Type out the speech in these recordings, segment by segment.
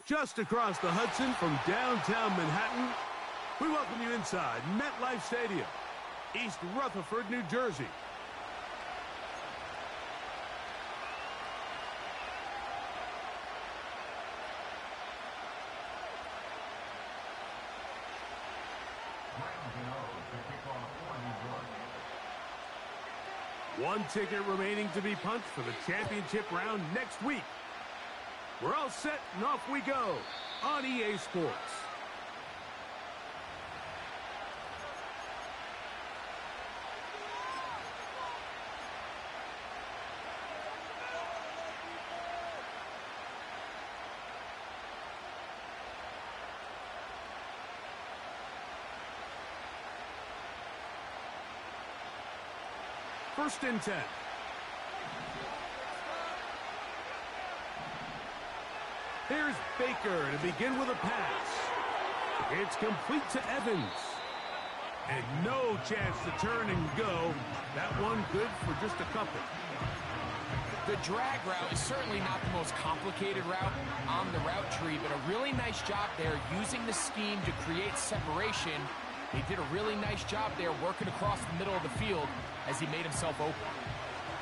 Just across the Hudson from downtown Manhattan, we welcome you inside MetLife Stadium, East Rutherford, New Jersey. One ticket remaining to be punched for the championship round next week. We're all set and off we go on EA Sports. First and 10. Here's Baker to begin with a pass. It's complete to Evans. And no chance to turn and go. That one good for just a couple. The drag route is certainly not the most complicated route on the route tree, but a really nice job there using the scheme to create separation. He did a really nice job there working across the middle of the field as he made himself open.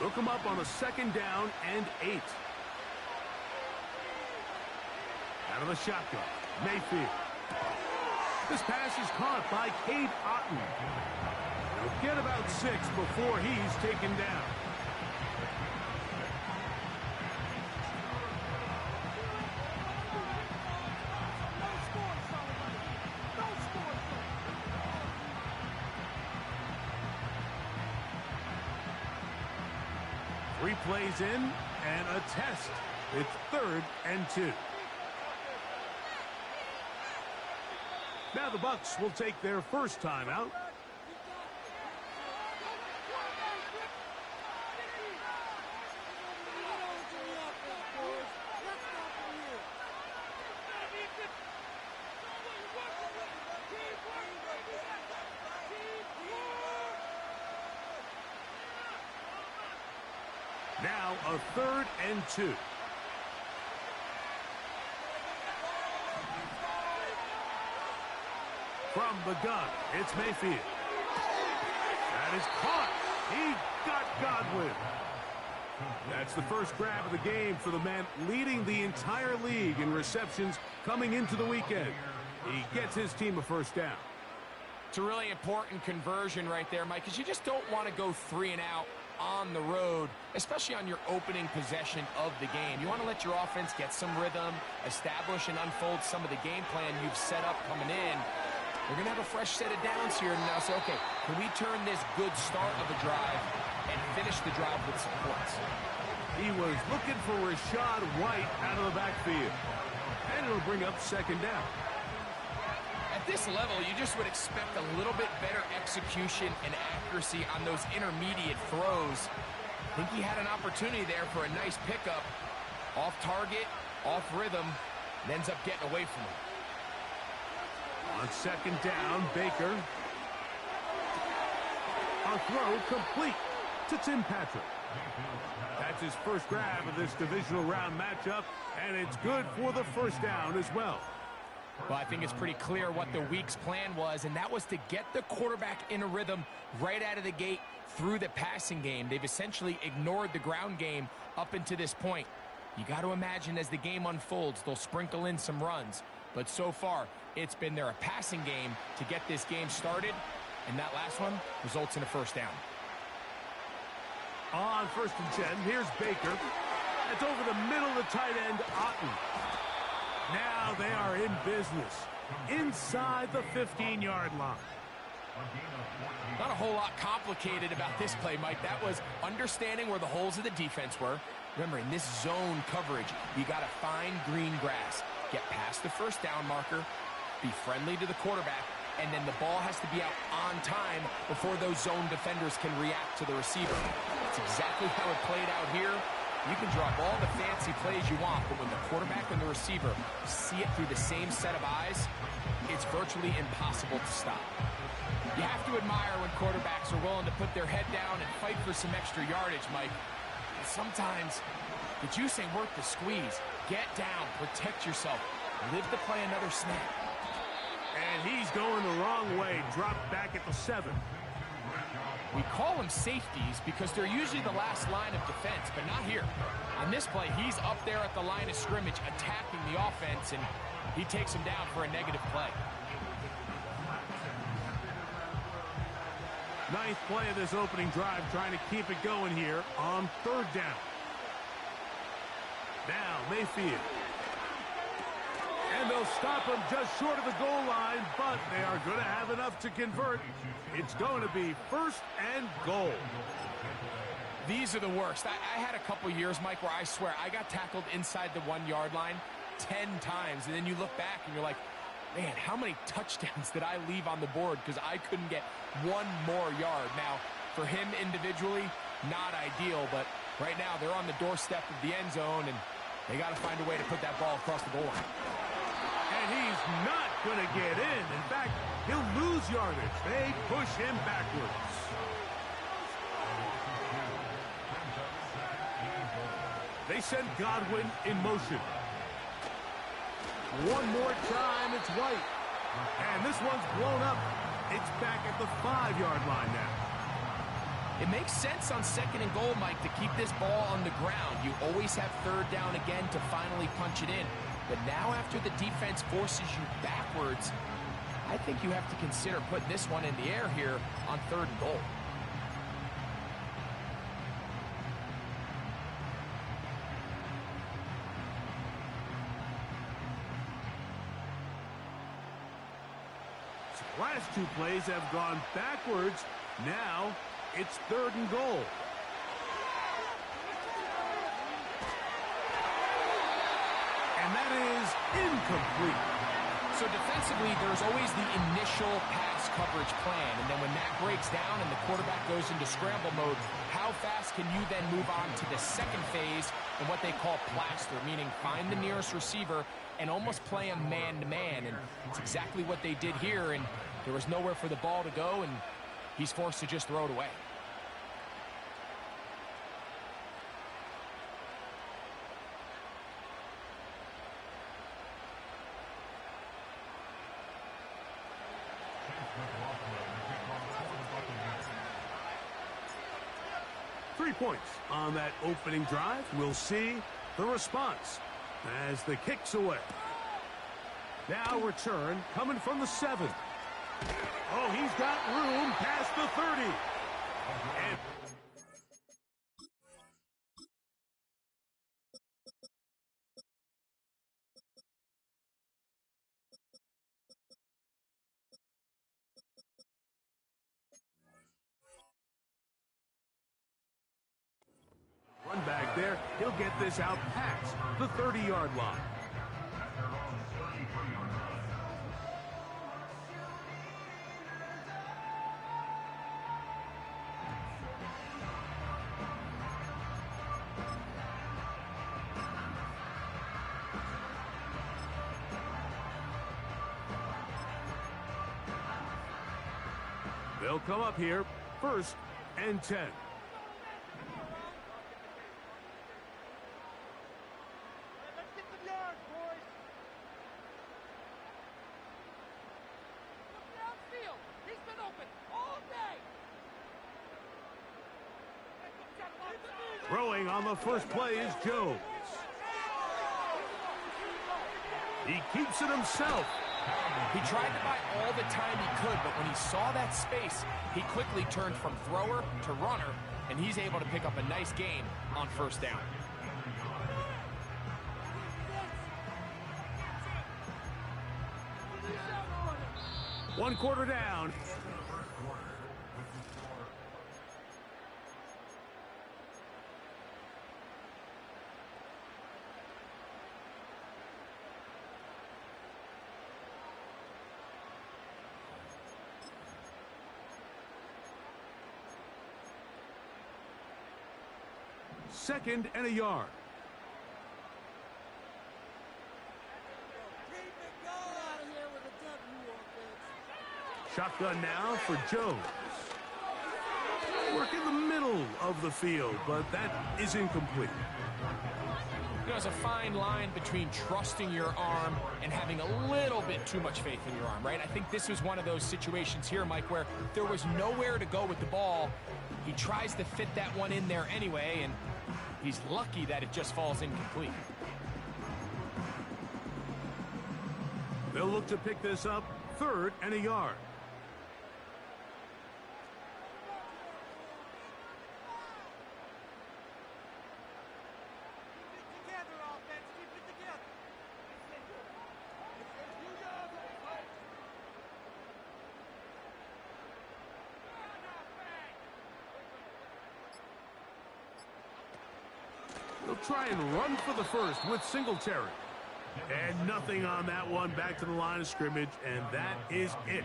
Look him up on a second down and 8. Out of the shotgun, Mayfield. This pass is caught by Cade Otton. He'll get about 6 before he's taken down. Three plays in and a test. It's 3rd and 2. Now the Bucs will take their first time out. Now a 3rd and 2. From the gun, it's Mayfield. That is caught. He got Godwin. That's the first grab of the game for the man leading the entire league in receptions coming into the weekend. He gets his team a first down. It's a really important conversion right there, Mike, because you just don't want to go 3 and out on the road, especially on your opening possession of the game. You want to let your offense get some rhythm, establish and unfold some of the game plan you've set up coming in. We're going to have a fresh set of downs here and now say, okay, can we turn this good start of the drive and finish the drive with some points? He was looking for Rachaad White out of the backfield. And it'll bring up second down. At this level, you just would expect a little bit better execution and accuracy on those intermediate throws. I think he had an opportunity there for a nice pickup. Off target, off rhythm, and ends up getting away from him. On second down, Baker. A throw complete to Tim Patrick. That's his first grab of this divisional round matchup, and it's good for the first down as well. Well, I think it's pretty clear what the week's plan was, and that was to get the quarterback in a rhythm right out of the gate through the passing game. They've essentially ignored the ground game up until this point. You got to imagine as the game unfolds, they'll sprinkle in some runs. But so far, it's been their passing game to get this game started, and that last one results in a first down. On 1st and 10, here's Baker. It's over the middle of the tight end, Otton. Now they are in business inside the 15-yard line. Not a whole lot complicated about this play, Mike. That was understanding where the holes of the defense were. Remember, in this zone coverage, you got to find green grass. Get past the first down marker, be friendly to the quarterback, and then the ball has to be out on time before those zone defenders can react to the receiver. That's exactly how it played out here. You can draw up all the fancy plays you want, but when the quarterback and the receiver see it through the same set of eyes, it's virtually impossible to stop. You have to admire when quarterbacks are willing to put their head down and fight for some extra yardage, Mike. And sometimes the juice ain't worth the squeeze. Get down, protect yourself, Live to play another snap. And he's going the wrong way. Dropped back at the 7. We call them safeties because they're usually the last line of defense, but not here. On this play, he's up there at the line of scrimmage attacking the offense, and he takes him down for a negative play. 9th play of this opening drive, trying to keep it going here on 3rd down. Now Mayfield. And they'll stop him just short of the goal line, but they are going to have enough to convert. It's going to be 1st and goal. These are the worst. I had a couple years, Mike, where I swear I got tackled inside the 1-yard line 10 times, and then you look back and you're like, man, how many touchdowns did I leave on the board because I couldn't get one more yard? Now, for him individually, not ideal, but right now they're on the doorstep of the end zone, and they got to find a way to put that ball across the goal line. And he's not going to get in. In fact, he'll lose yardage. They push him backwards. They send Godwin in motion. One more time, it's White. And this one's blown up. It's back at the 5-yard line now. It makes sense on 2nd and goal, Mike, to keep this ball on the ground. You always have 3rd down again to finally punch it in. But now after the defense forces you backwards, I think you have to consider putting this one in the air here on 3rd and goal. So last 2 plays have gone backwards. Now it's 3rd and goal. And that is incomplete. So defensively, there's always the initial pass coverage plan. And then when that breaks down and the quarterback goes into scramble mode, how fast can you then move on to the 2nd phase and what they call plaster, meaning find the nearest receiver and almost play him man-to-man. And it's exactly what they did here, and there was nowhere for the ball to go, and he's forced to just throw it away. Three points on that opening drive. We'll see the response as the kick's away. Now return coming from the 7. Oh, he's got room past the 30. And run back there, he'll get this out past the 30-yard line. They'll come up here, 1st and 10. Throwing on the first play is Jones. He keeps it himself. He tried to buy all the time he could, but when he saw that space, he quickly turned from thrower to runner, and he's able to pick up a nice gain on 1st down. One quarter down. Second and a yard. Shotgun now for Jones. Working back in the middle of the field, but that is incomplete. You know, there's a fine line between trusting your arm and having a little bit too much faith in your arm, right? I think this was one of those situations here, Mike, where there was nowhere to go with the ball. He tries to fit that one in there anyway, and he's lucky that it just falls incomplete. They'll look to pick this up, 3rd and a yard. They'll try and run for the first with Singletary. And nothing on that one. Back to the line of scrimmage, and that is it.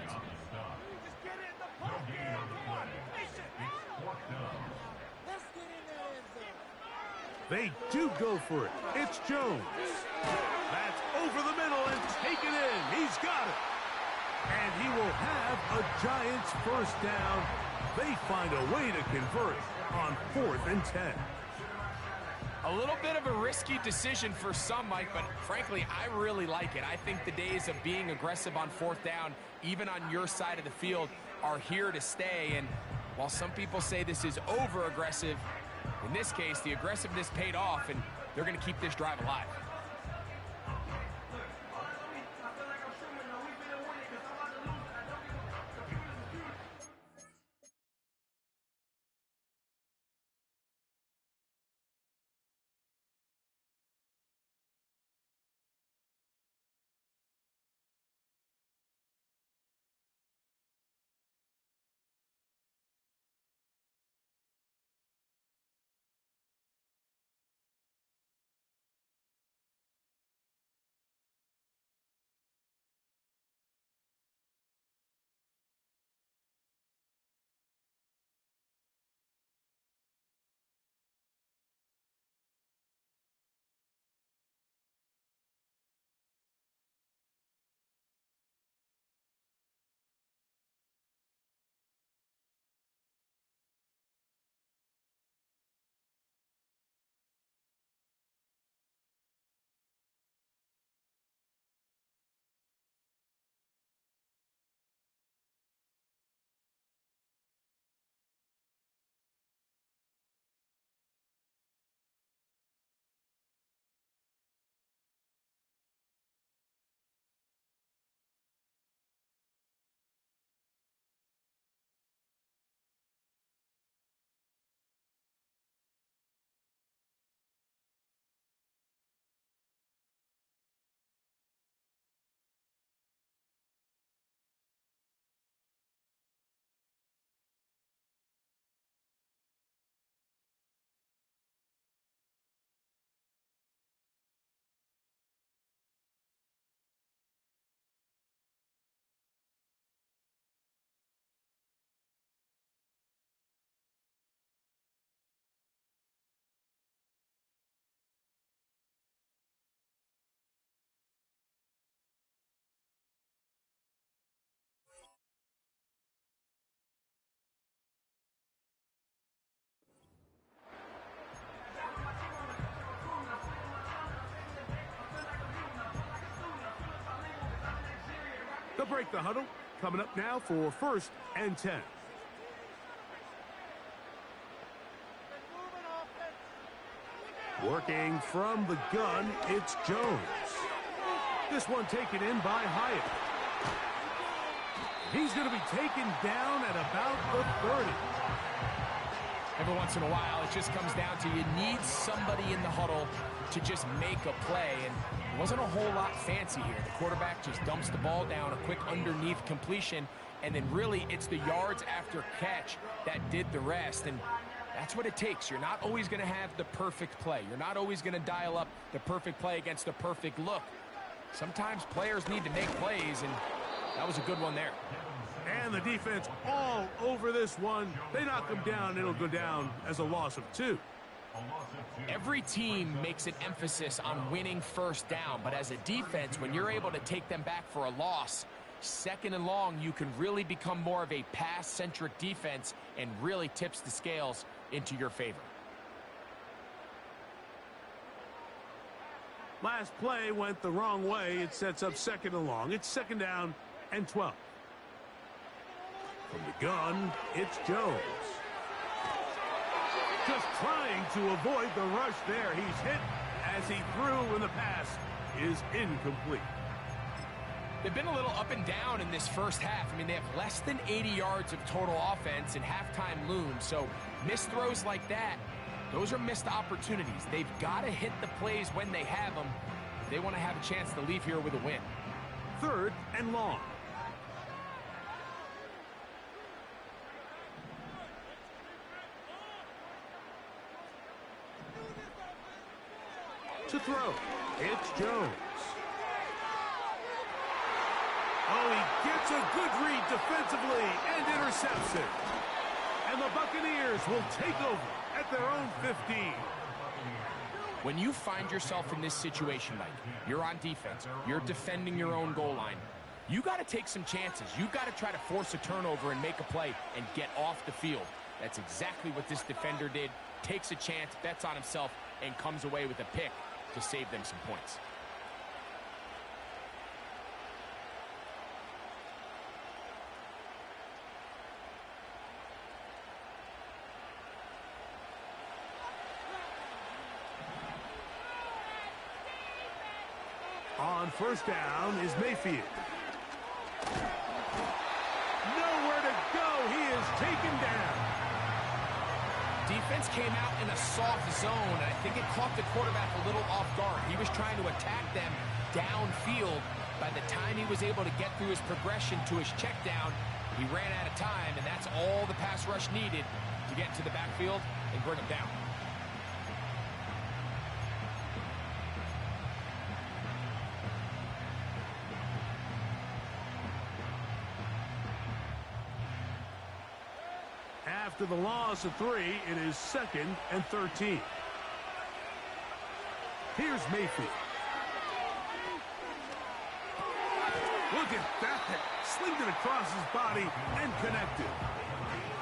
They do go for it. It's Jones. That's over the middle and taken in. He's got it. And he will have a Giants first down. They find a way to convert on 4th and 10. A little bit of a risky decision for some, Mike, but frankly, I really like it. I think the days of being aggressive on 4th down, even on your side of the field, are here to stay. And while some people say this is over-aggressive, in this case, the aggressiveness paid off, and they're going to keep this drive alive. They'll break the huddle. Coming up now for 1st and 10. Working from the gun, it's Jones. This one taken in by Hyatt. He's going to be taken down at about the 30. Every once in a while, it just comes down to you need somebody in the huddle to just make a play, and it wasn't a whole lot fancy here. The quarterback just dumps the ball down, a quick underneath completion, and then really it's the yards after catch that did the rest, and that's what it takes. You're not always going to have the perfect play. You're not always going to dial up the perfect play against the perfect look. Sometimes players need to make plays, and that was a good one there. And the defense all over this one. They knock them down. It'll go down as a loss of 2. Every team makes an emphasis on winning first down, but as a defense, when you're able to take them back for a loss, Second and long, you can really become more of a pass-centric defense and really tips the scales into your favor. Last play went the wrong way. It sets up second and long. It's second down and 12. From the gun, it's Jones. Just trying to avoid the rush there. He's hit as he threw, and the pass is incomplete. They've been a little up and down in this first half. I mean, they have less than 80 yards of total offense, and halftime looms. So missed throws like that, those are missed opportunities. They've got to hit the plays when they have them. They want to have a chance to leave here with a win. Third and long. To throw, it's Jones. Oh, he gets a good read defensively and intercepts it. And the Buccaneers will take over at their own 15. When you find yourself in this situation, Mike, you're on defense, you're defending your own goal line, you got to take some chances. You got to try to force a turnover and make a play and get off the field. That's exactly what this defender did. Takes a chance, bets on himself, and comes away with a pick to save them some points. On first down is Mayfield. Nowhere to go. He is taken down. Defense came out in a soft zone, and I think it caught the quarterback a little off guard. He was trying to attack them downfield. By the time he was able to get through his progression to his check down, he ran out of time, and that's all the pass rush needed to get to the backfield and bring him down. After the loss of 3, it is second and 13. Here's Mayfield. Look at that. Slinged it across his body and connected.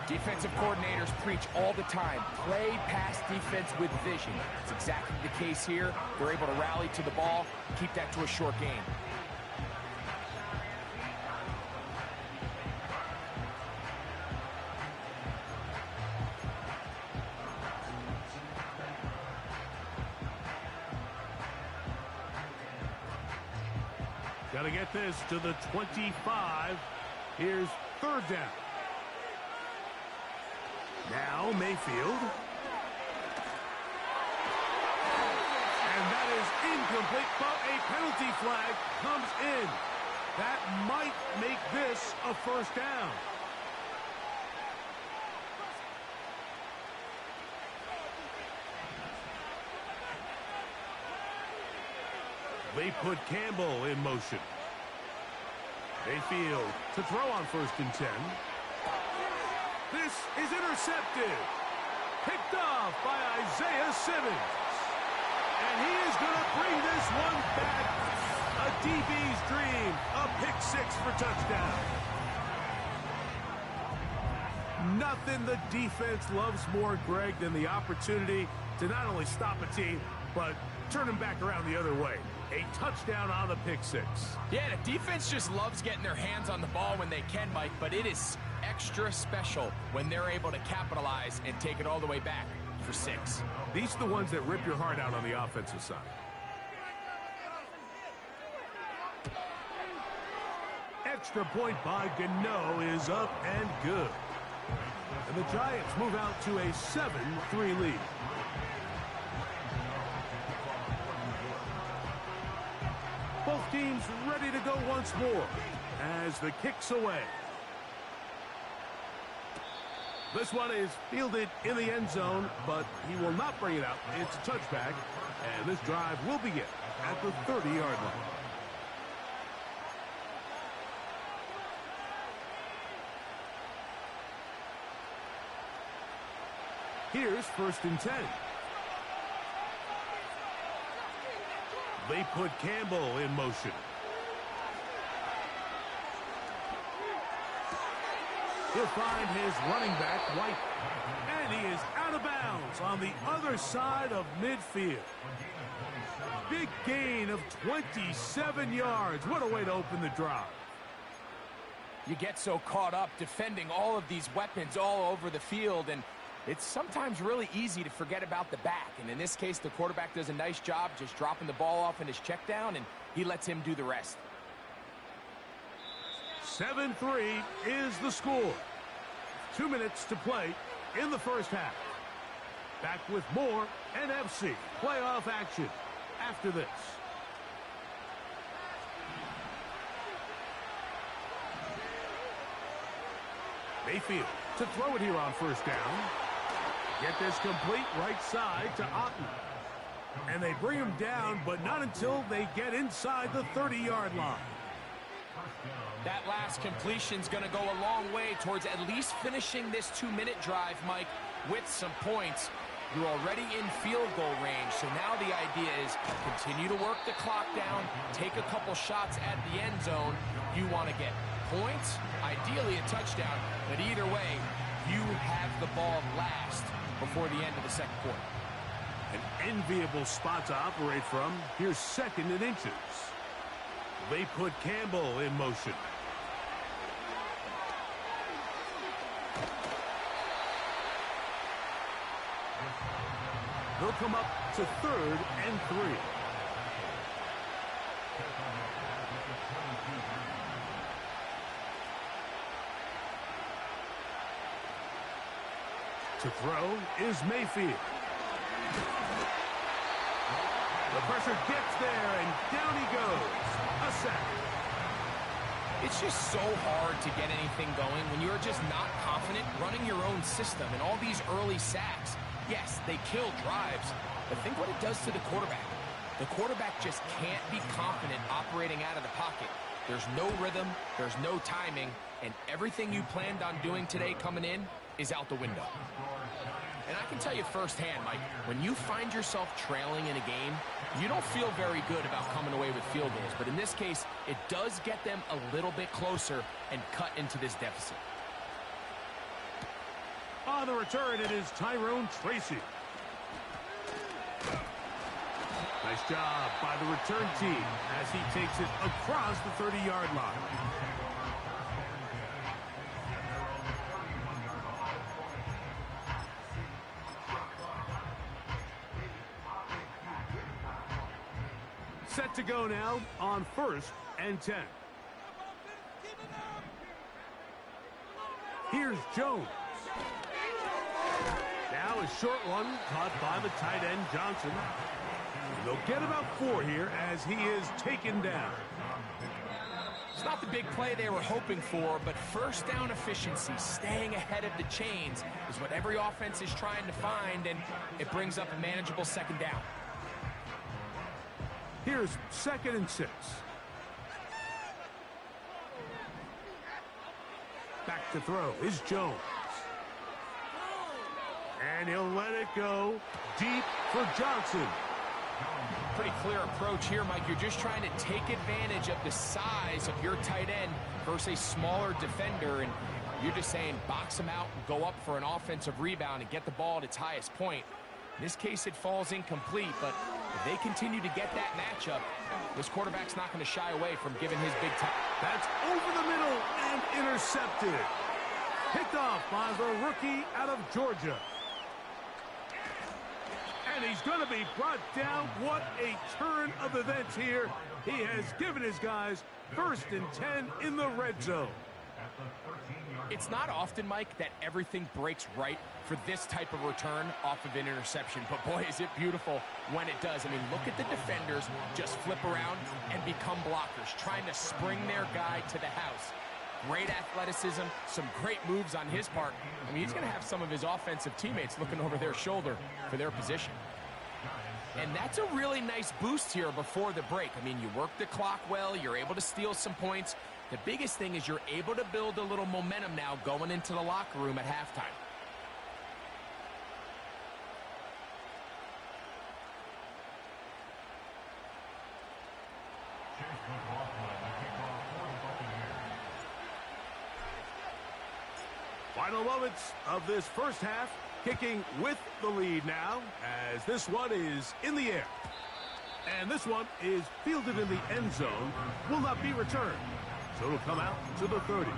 Defensive coordinators preach all the time, play pass defense with vision. It's exactly the case here. They're able to rally to the ball, keep that to a short game. Got to get this to the 25. Here's third down. Now Mayfield. And that is incomplete, but a penalty flag comes in. That might make this a first down. They put Campbell in motion. Mayfield to throw on first and 10. This is intercepted. Picked off by Isaiah Simmons. And he is going to bring this one back. A DB's dream. A pick 6 for touchdown. Nothing the defense loves more, Greg, than the opportunity to not only stop a team, but turn them back around the other way. A touchdown on the pick 6. Yeah, the defense just loves getting their hands on the ball when they can, Mike, but it is extra special when they're able to capitalize and take it all the way back for 6. These are the ones that rip your heart out on the offensive side. Extra point by Gano is up and good. And the Giants move out to a 7-3 lead. Both teams ready to go once more as the kick's away. This one is fielded in the end zone, but he will not bring it out. It's a touchback, and this drive will begin at the 30-yard line. Here's first and 10. They put Campbell in motion. He'll find his running back, White. And he is out of bounds on the other side of midfield. Big gain of 27 yards. What a way to open the drive. You get so caught up defending all of these weapons all over the field, and it's sometimes really easy to forget about the back. And in this case, the quarterback does a nice job just dropping the ball off in his check down, and he lets him do the rest. 7-3 is the score. 2 minutes to play in the first half. Back with more NFC playoff action after this. Mayfield to throw it here on first down. Get this complete right side to Otten. And they bring him down, but not until they get inside the 30-yard line. That last completion's going to go a long way towards at least finishing this 2-minute drive, Mike, with some points. You're already in field goal range, so now the idea is continue to work the clock down, take a couple shots at the end zone. You want to get points, ideally a touchdown, but either way, you have the ball last before the end of the second quarter. An enviable spot to operate from. Here's 2nd and inches. They put Campbell in motion. They'll come up to 3rd and 3. To throw is Mayfield. The pressure gets there, and down he goes. A sack. It's just so hard to get anything going when you're just not confident running your own system. And all these early sacks, yes, they kill drives, but think what it does to the quarterback. The quarterback just can't be confident operating out of the pocket. There's no rhythm, there's no timing, and everything you planned on doing today coming in is out the window. And I can tell you firsthand, Mike, when you find yourself trailing in a game, you don't feel very good about coming away with field goals. But in this case, it does get them a little bit closer and cut into this deficit. On the return, it is Tyrone Tracy. Nice job by the return team as he takes it across the 30-yard line. Set to go now on 1st and 10. Here's Jones. Now a short one caught by the tight end Johnson. They'll get about 4 here as he is taken down. It's not the big play they were hoping for, but first down efficiency, staying ahead of the chains, is what every offense is trying to find, and it brings up a manageable 2nd down. Here's 2nd and 6. Back to throw is Jones. And he'll let it go deep for Johnson. Pretty clear approach here, Mike. You're just trying to take advantage of the size of your tight end versus a smaller defender, and you're just saying box him out, go up for an offensive rebound, and get the ball at its highest point. In this case, it falls incomplete, but if they continue to get that matchup, this quarterback's not going to shy away from giving his big time. That's over the middle and intercepted. Picked off by the rookie out of Georgia. And he's going to be brought down. What a turn of events here. He has given his guys 1st and 10 in the red zone. It's not often, Mike, that everything breaks right for this type of return off of an interception. But boy, is it beautiful when it does. I mean, look at the defenders just flip around and become blockers, trying to spring their guy to the house. Great athleticism, some great moves on his part. I mean, he's going to have some of his offensive teammates looking over their shoulder for their position. And that's a really nice boost here before the break. I mean, you work the clock well, you're able to steal some points. The biggest thing is you're able to build a little momentum now going into the locker room at halftime. Final moments of this first half, kicking with the lead now, as this one is in the air. And this one is fielded in the end zone, will not be returned. So it'll come out to the 30.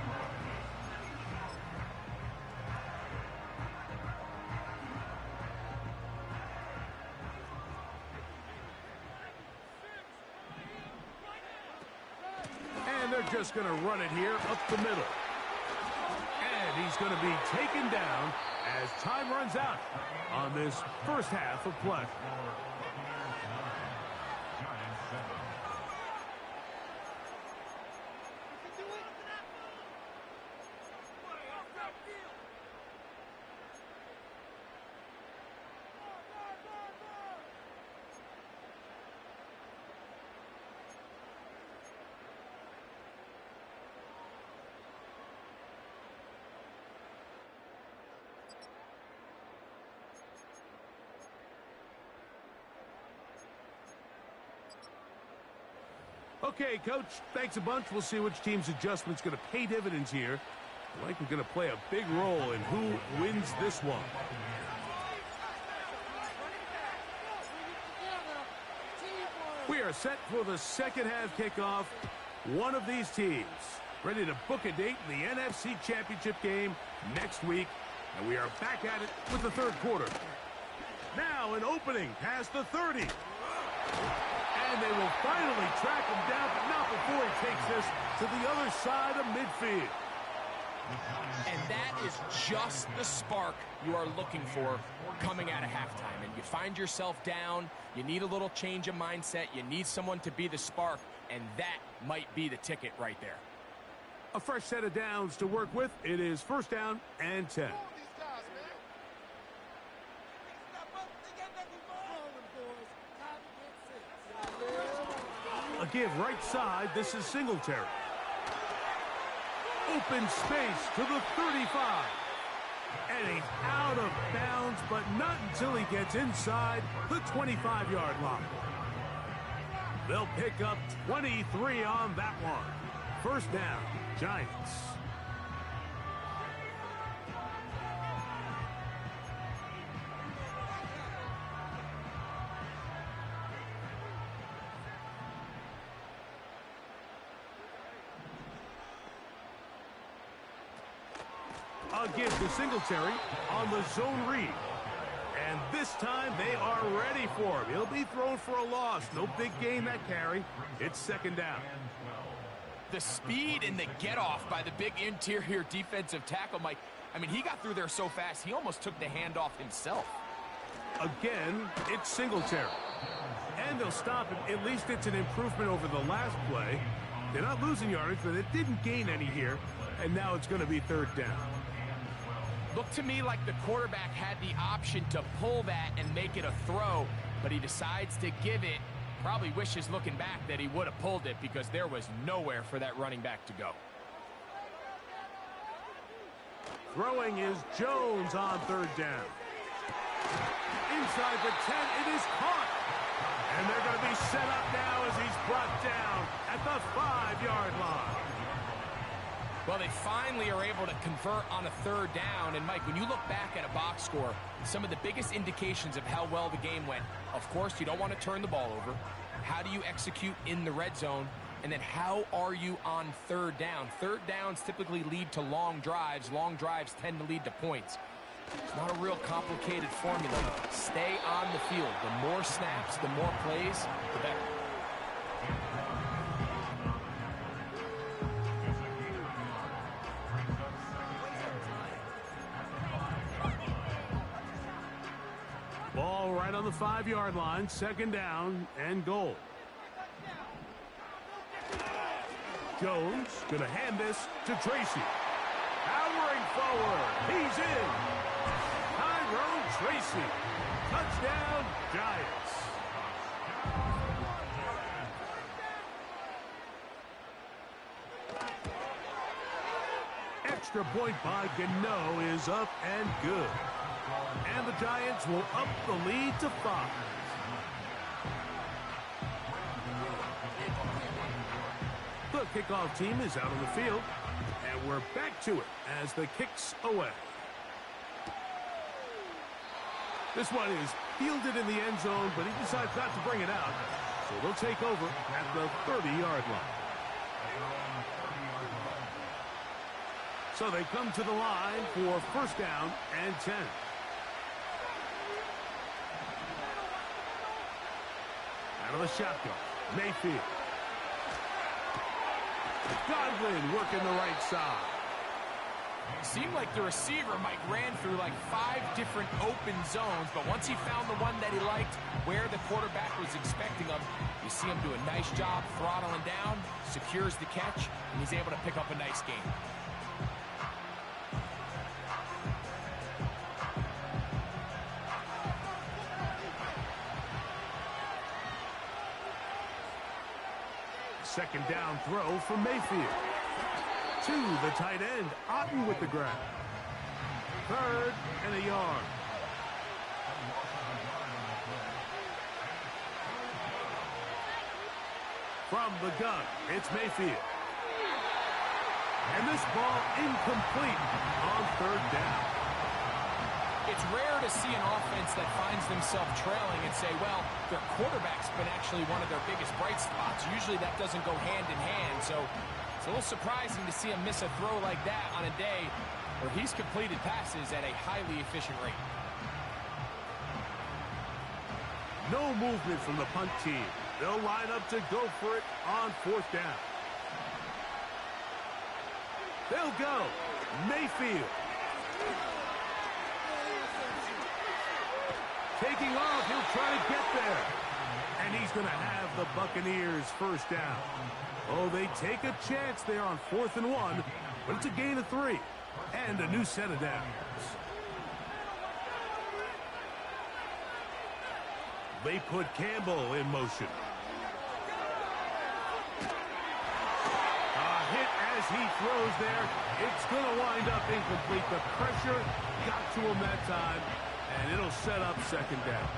And they're just going to run it here up the middle. And he's going to be taken down as time runs out on this first half of play. Okay, Coach, thanks a bunch. We'll see which team's adjustment's going to pay dividends here. I think we're going to play a big role in who wins this one. We are set for the second half kickoff. One of these teams ready to book a date in the NFC Championship game next week. And we are back at it with the third quarter. Now an opening past the 30. And they will finally track him down, but not before he takes this to the other side of midfield. And that is just the spark you are looking for coming out of halftime. And you find yourself down, you need a little change of mindset, you need someone to be the spark, and that might be the ticket right there. A fresh set of downs to work with. It is first down and 10. A give right side. This is Singletary. Open space to the 35. And he's out of bounds, but not until he gets inside the 25-yard line. They'll pick up 23 on that one. First down, Giants. A give to Singletary on the zone read. And this time they are ready for him. He'll be thrown for a loss. No big gain that carry. It's second down. The speed and the get-off by the big interior defensive tackle, Mike. I mean, he got through there so fast, he almost took the handoff himself. Again, it's Singletary. And they'll stop him. At least it's an improvement over the last play. They're not losing yardage, but it didn't gain any here. And now it's going to be third down. Looked to me like the quarterback had the option to pull that and make it a throw, but he decides to give it. Probably wishes looking back that he would have pulled it because there was nowhere for that running back to go. Throwing is Jones on third down. Inside the 10, it is caught. And they're going to be set up now as he's brought down at the 5-yard line. Well, they finally are able to convert on a third down. And, Mike, when you look back at a box score, some of the biggest indications of how well the game went, of course, you don't want to turn the ball over. How do you execute in the red zone? And then how are you on third down? Third downs typically lead to long drives. Long drives tend to lead to points. It's not a real complicated formula. Stay on the field. The more snaps, the more plays, the better. Ball right on the 5-yard line, second down and goal. Jones going to hand this to Tracy. Powering forward, he's in. Tyrone Tracy, touchdown Giants. Extra point by Gano is up and good. And the Giants will up the lead to 5. The kickoff team is out on the field. And we're back to it as the kick's away. This one is fielded in the end zone, but he decides not to bring it out. So they'll take over at the 30-yard line. So they come to the line for first down and 10. Out of the shotgun, Mayfield. Godwin working the right side. Seemed like the receiver, Mike, ran through like 5 different open zones, but once he found the one that he liked, where the quarterback was expecting him, you see him do a nice job throttling down, secures the catch, and he's able to pick up a nice gain. Second down throw for Mayfield. To the tight end, Otten with the grab. 3rd and a yard. From the gun, it's Mayfield. And this ball incomplete on 3rd down. It's rare to see an offense that finds themselves trailing and say, well, their quarterback's been actually one of their biggest bright spots. Usually that doesn't go hand in hand, so it's a little surprising to see him miss a throw like that on a day where he's completed passes at a highly efficient rate. No movement from the punt team. They'll line up to go for it on 4th down. They'll go. Mayfield. Taking off, he'll try to get there. And he's going to have the Buccaneers first down. Oh, they take a chance there on 4th and 1, but it's a gain of 3 and a new set of downs. They put Campbell in motion. A hit as he throws there. It's going to wind up incomplete. The pressure got to him that time, and it'll set up 2nd down.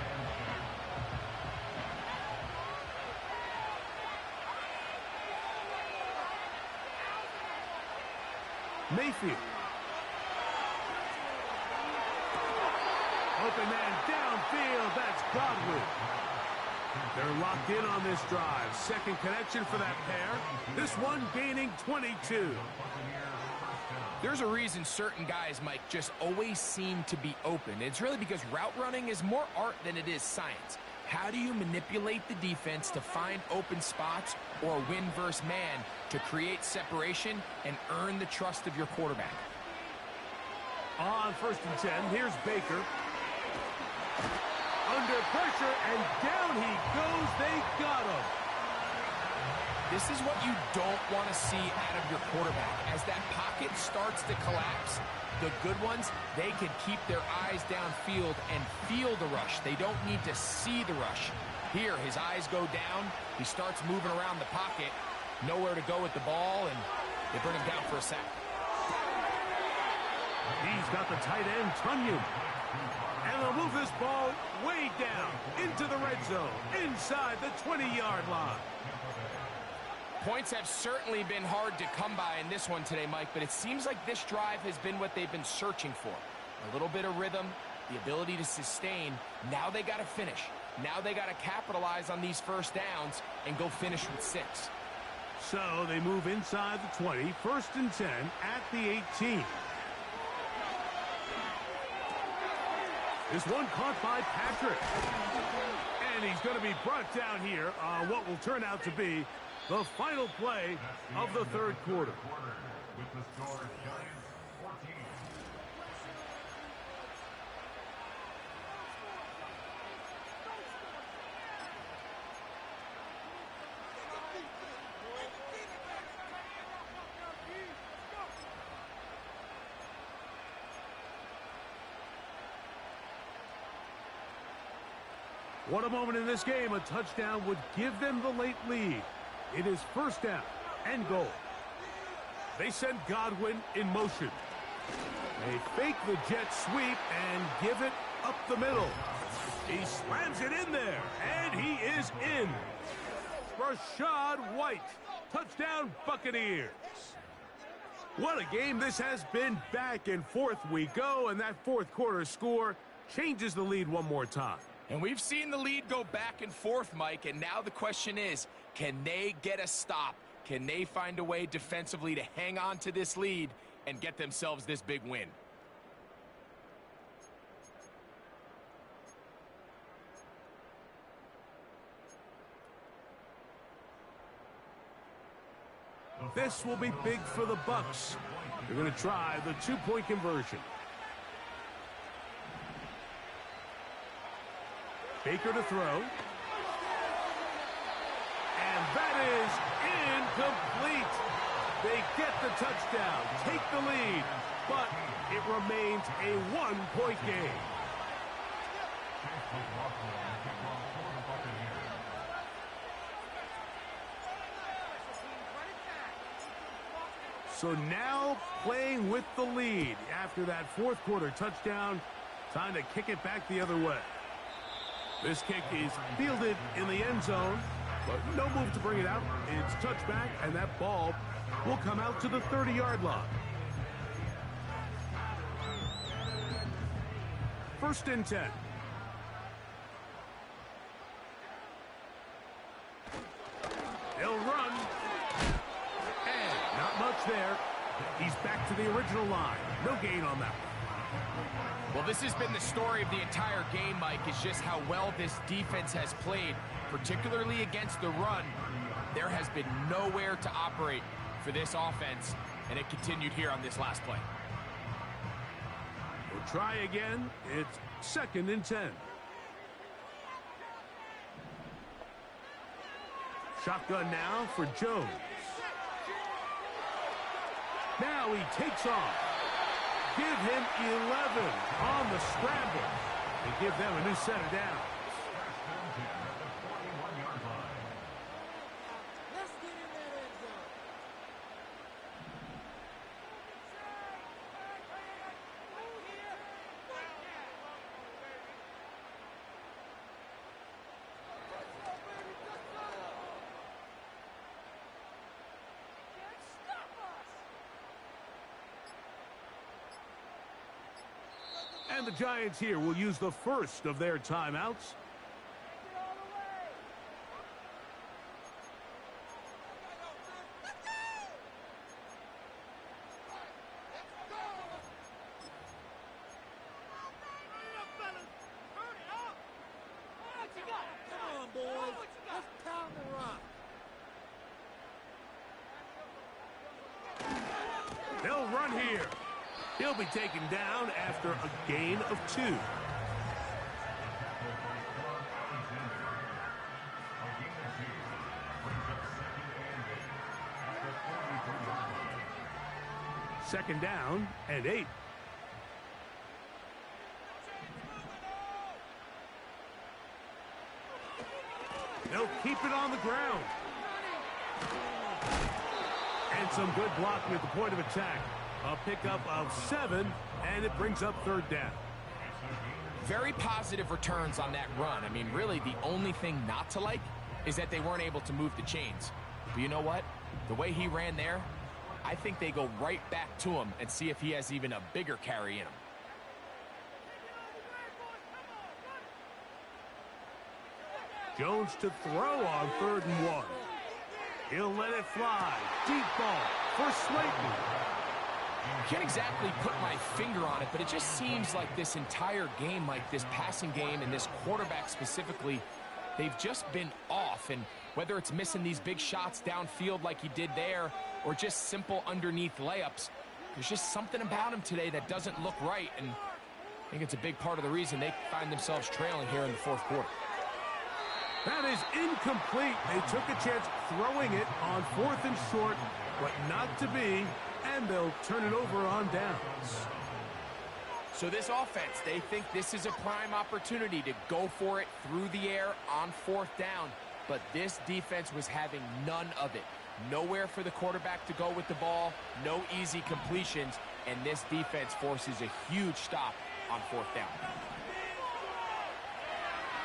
Mayfield. Open man downfield. That's Godwin. They're locked in on this drive. Second connection for that pair. This one gaining 22. There's a reason certain guys, Mike, just always seem to be open. It's really because route running is more art than it is science. How do you manipulate the defense to find open spots or win versus man to create separation and earn the trust of your quarterback? On 1st and 10, here's Baker. Under pressure, and down he goes. They got him. This is what you don't want to see out of your quarterback. As that pocket starts to collapse, the good ones, they can keep their eyes downfield and feel the rush. They don't need to see the rush. Here, his eyes go down. He starts moving around the pocket. Nowhere to go with the ball, and they bring him down for a sack. He's got the tight end, Tunyon. And they'll move this ball way down into the red zone, inside the 20-yard line. Points have certainly been hard to come by in this one today, Mike, but it seems like this drive has been what they've been searching for. A little bit of rhythm, the ability to sustain. Now they got to finish. Now they got to capitalize on these first downs and go finish with 6. So they move inside the 20, 1st and 10 at the 18. This one caught by Patrick. And he's going to be brought down here on what will turn out to be the final play of the 3rd quarter. What a moment in this game. A touchdown would give them the late lead. It is 1st down and goal. They send Godwin in motion. They fake the jet sweep and give it up the middle. He slams it in there, and he is in. Rachaad White Touchdown, Buccaneers. What a game this has been. Back and forth we go, and that fourth quarter score changes the lead one more time. And we've seen the lead go back and forth, Mike, and now the question is, can they get a stop? Can they find a way defensively to hang on to this lead and get themselves this big win? This will be big for the Bucs. They're going to try the two-point conversion. Baker to throw. And that is incomplete. They get the touchdown, take the lead, but it remains a one-point game. So now playing with the lead after that fourth quarter touchdown, time to kick it back the other way. This kick is fielded in the end zone, but no move to bring it out. It's touchback, and that ball will come out to the 30-yard line. First and 10. They'll run. And not much there. He's back to the original line. No gain on that one. Well, this has been the story of the entire game, Mike, is just how well this defense has played, particularly against the run. There has been nowhere to operate for this offense, and it continued here on this last play. We'll try again. It's second and 10. Shotgun now for Jones. Now he takes off. Give him 11 on the scramble. They give them a new set of downs. And the Giants here will use the first of their timeouts. Come on, boys. Let's pound the rock. They'll run here. He'll be taken down after a gain of 2. Second down and 8. They'll keep it on the ground. And some good blocking at the point of attack. A pickup of 7, and it brings up third down. Very positive returns on that run. I mean, really, the only thing not to like is that they weren't able to move the chains. But you know what? The way he ran there, I think they go right back to him and see if he has even a bigger carry in him. Jones to throw on 3rd and 1. He'll let it fly. Deep ball for Slayton. I can't exactly put my finger on it, but it just seems like this entire game, like this passing game and this quarterback specifically, they've just been off. And whether it's missing these big shots downfield like he did there or just simple underneath layups, there's just something about him today that doesn't look right. And I think it's a big part of the reason they find themselves trailing here in the fourth quarter. That is incomplete. They took a chance throwing it on 4th and short, but not to be. And they'll turn it over on downs. So this offense, they think this is a prime opportunity to go for it through the air on 4th down. But this defense was having none of it. Nowhere for the quarterback to go with the ball, no easy completions, and this defense forces a huge stop on 4th down.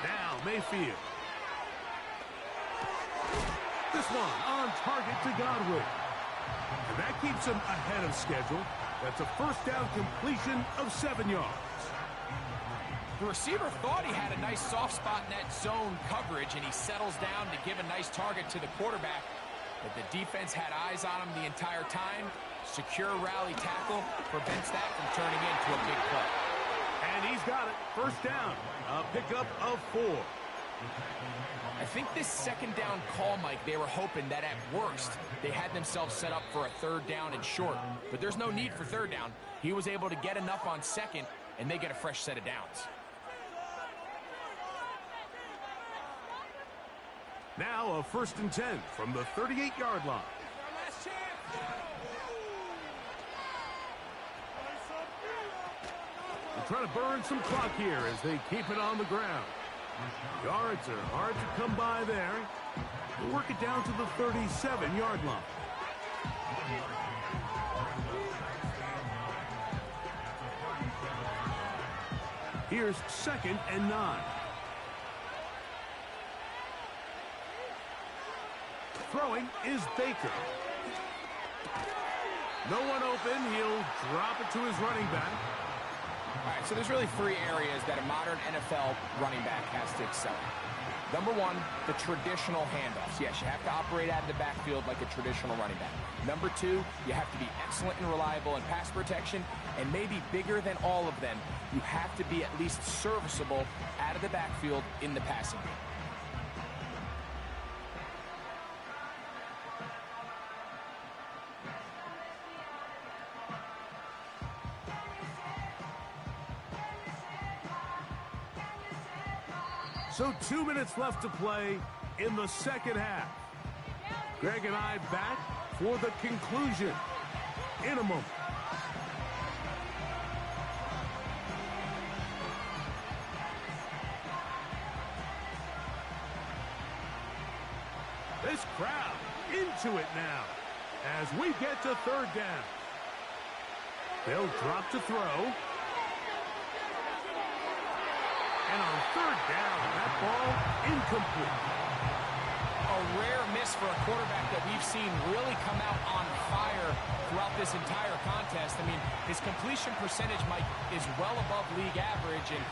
Now Mayfield. This one on target to Godwin. And that keeps him ahead of schedule. That's a first down completion of 7 yards. The receiver thought he had a nice soft spot in that zone coverage, and he settles down to give a nice target to the quarterback. But the defense had eyes on him the entire time. Secure rally tackle prevents that from turning into a big play. And he's got it. First down. A pickup of 4. I think this second down call, Mike, they were hoping that at worst they had themselves set up for a third down and short. But there's no need for third down. He was able to get enough on second, and they get a fresh set of downs. Now a 1st and 10 from the 38-yard line. They're trying to burn some clock here as they keep it on the ground. Yards are hard to come by there. We'll work it down to the 37-yard line. Here's 2nd and 9. Throwing is Baker. No one open. He'll drop it to his running back. All right, so there's really 3 areas that a modern NFL running back has to excel in. Number 1, the traditional handoffs. Yes, you have to operate out of the backfield like a traditional running back. Number 2, you have to be excellent and reliable in pass protection. And maybe bigger than all of them, you have to be at least serviceable out of the backfield in the passing game. So 2 minutes left to play in the second half. Greg and I back for the conclusion in a moment. This crowd into it now as we get to 3rd down. They'll drop to throw. And on 3rd down, that ball incomplete. A rare miss for a quarterback that we've seen really come out on fire throughout this entire contest. I mean, his completion percentage, Mike, is well above league average, and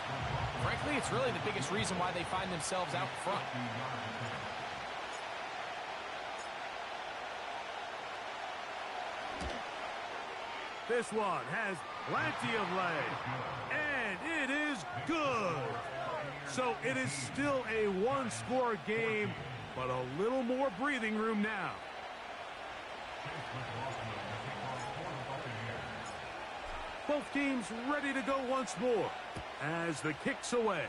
frankly, it's really the biggest reason why they find themselves out front. This one has plenty of leg, and it is good. So it is still a 1-score game, but a little more breathing room now. Both teams ready to go once more as the kick's away.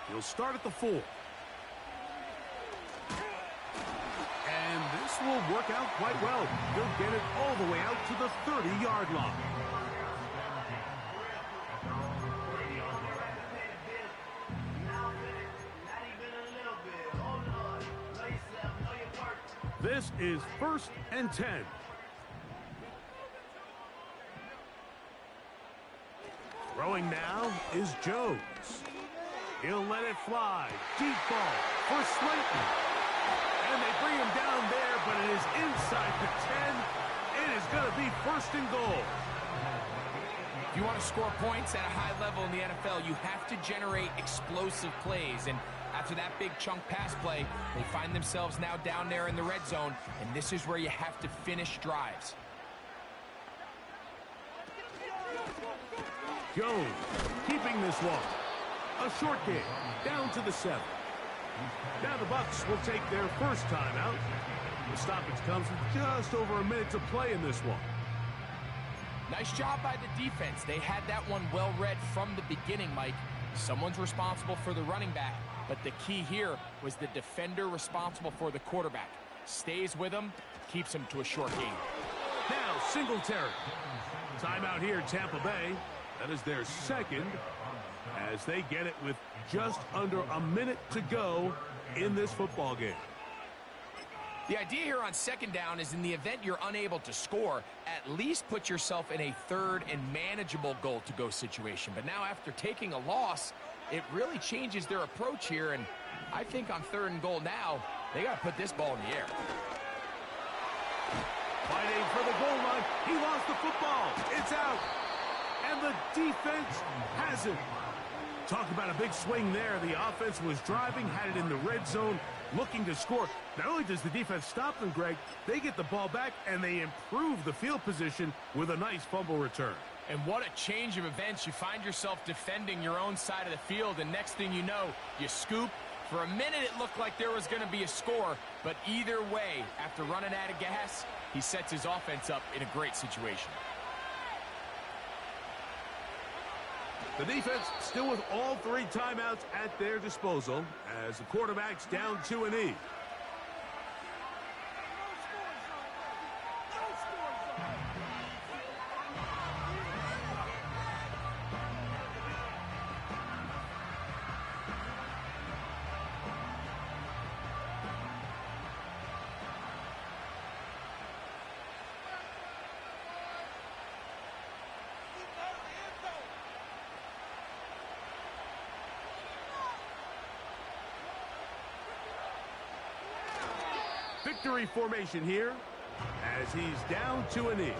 He'll start at the 4. And this will work out quite well. He'll get it all the way out to the 30-yard line. This is 1st and 10. Throwing now is Jones. He'll let it fly. Deep ball for Slayton. And they bring him down there, but it is inside the 10. It is going to be 1st and goal. If you want to score points at a high level in the NFL, you have to generate explosive plays. And after that big chunk pass play, they find themselves now down there in the red zone, and this is where you have to finish drives. Jones keeping this one. A short game, down to the 7. Now the Bucs will take their first timeout. The stoppage comes with just over a minute to play in this one. Nice job by the defense. They had that one well read from the beginning, Mike. Someone's responsible for the running back, but the key here was the defender responsible for the quarterback. Stays with him, keeps him to a short game. Now Singletary. Timeout here, Tampa Bay. That is their second as they get it with just under a minute to go in this football game. The idea here on second down is in the event you're unable to score, at least put yourself in a third and manageable goal-to-go situation. But now after taking a loss, it really changes their approach here, and I think on 3rd and goal now, they got to put this ball in the air. Fighting for the goal line. He lost the football. It's out. And the defense has it. Talk about a big swing there. The offense was driving, had it in the red zone, looking to score. Not only does the defense stop them, Greg, they get the ball back, and they improve the field position with a nice fumble return. And what a change of events. You find yourself defending your own side of the field, and next thing you know, you scoop. For a minute, it looked like there was going to be a score, but either way, after running out of gas, he sets his offense up in a great situation. The defense still with all 3 timeouts at their disposal as the quarterback's down to a knee. Victory formation here as he's down to a knee.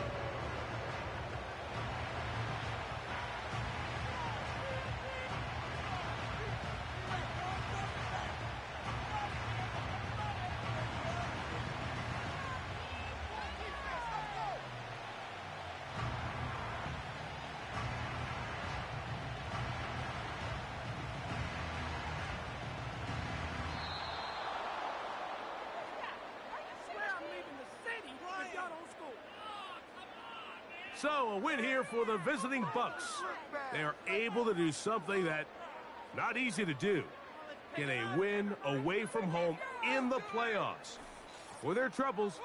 So, a win here for the visiting Bucks. They are able to do something that not easy to do. Get a win away from home in the playoffs. For their troubles,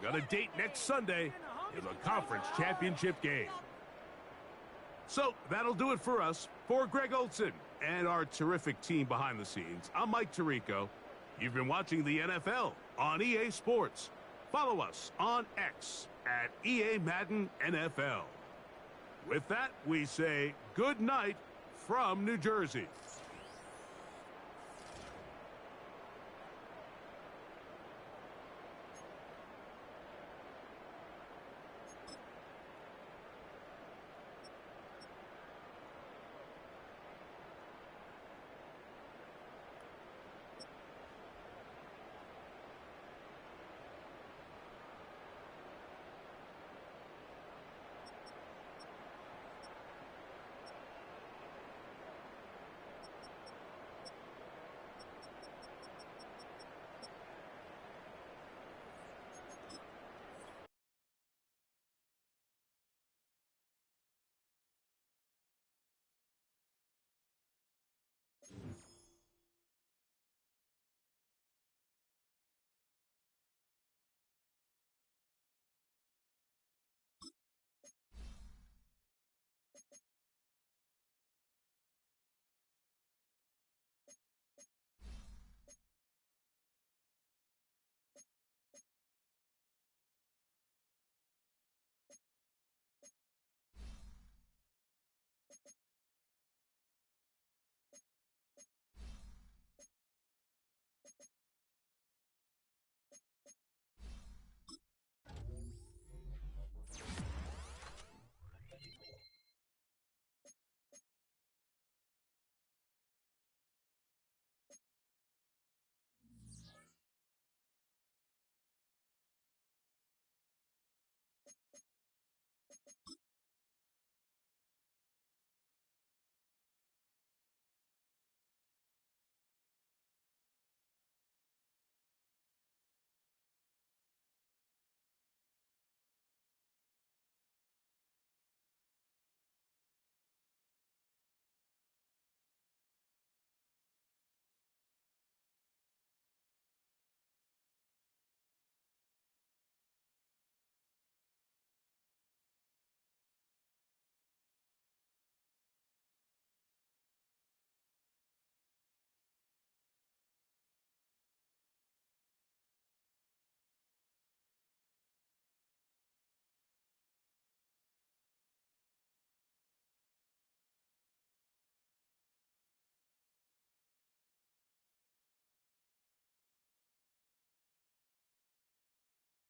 they're going to date next Sunday in the conference championship game. So, that'll do it for us. For Greg Olsen and our terrific team behind the scenes, I'm Mike Tirico. You've been watching the NFL on EA Sports. Follow us on X at EA Madden NFL. With that, we say good night from New Jersey.